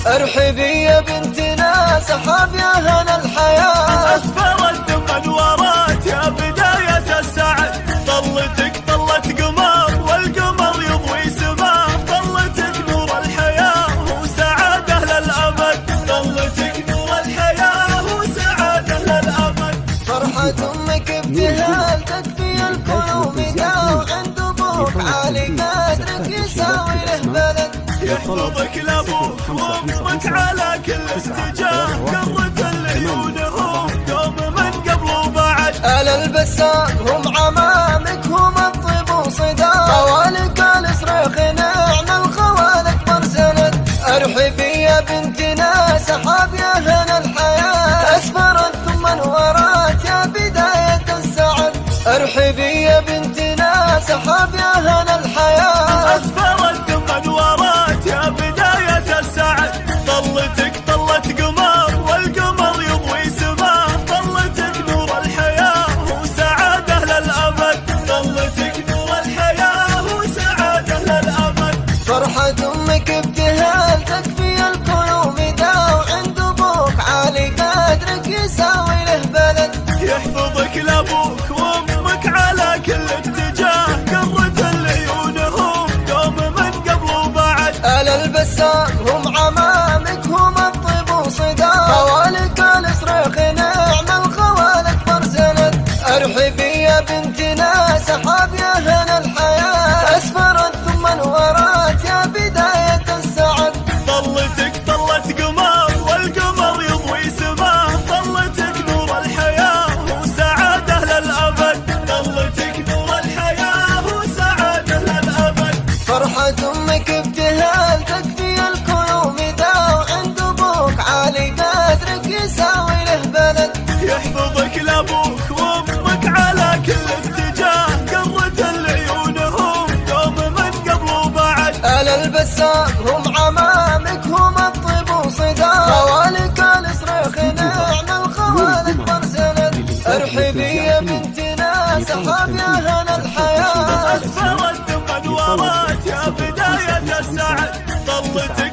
ارحبي يا بنتنا سحاب يا هنا الحياة، أسفر الدم ورات يا بداية السعد، طلتك طلت قمر والقمر يضوي سماء، طلتك نور الحياة وسعادة للأبد، طلتك نور الحياة وسعادة للأبد. فرحة أمك ابتهال تكفي القلوب داو، عند أبوك عالي قدرك يساوي له بلد، يحفظك لأبوك وأمك على كل اتجاه، قرة العيون هم دوم من قبل وبعد. على البسام هم عمامك هم الطيب وصدى، خوالك الصريخ نعم الخوالك مرسلت. ارحبي يا بنتنا سحاب يا هنا الحياة، اسفرت ثم ورات يا بداية السعد. ارحبي يا بنتنا سحاب يا هنا الحياة، أسفرت ثم ورات يا بداية السعد، طلتك طلت قمر والقمر يضوي سماء، طلتك نور الحياة وسعادة للأبد، طلتك نور الحياة وسعادة للأبد. فرحة أمك ابتهال تكفي القلوب داو، عند أبوك عالي قدرك يساوي له بلد، يحفظك لأبوك وأمك على كل اتجاه، قرة العيون هم دوم من قبل وبعد. على البسام هم عمامك هم الطيب وصدى، خوالك الصريخ نعم الخوالك مرسلت. ارحبي يا بنتنا سحاب يا هنا الحياة، اسفرت ثم ورات يا بداية السعد. طلتك طلت قمر والقمر يضوي سماء، طلتك نور الحياة وسعادة للأبد، طلتك نور الحياة وسعادة للأبد. فرحة أمك ابتهال تكفي القلوب داو، عند أبوك عالي قدرك يساوي له بلد، يحفظك لأبوك وأمك على كل اتجاه، قرة العيون هم دوم من قبل وبعد. على البسام هم عمامك هم الطيب وصدى، خوالك الصريخ نعم الخوالك مرسلت. ارحبي يا بنتنا سحاب يا هنا الحياة، أسفرت ثم ورات يا بداية السعد، طلتك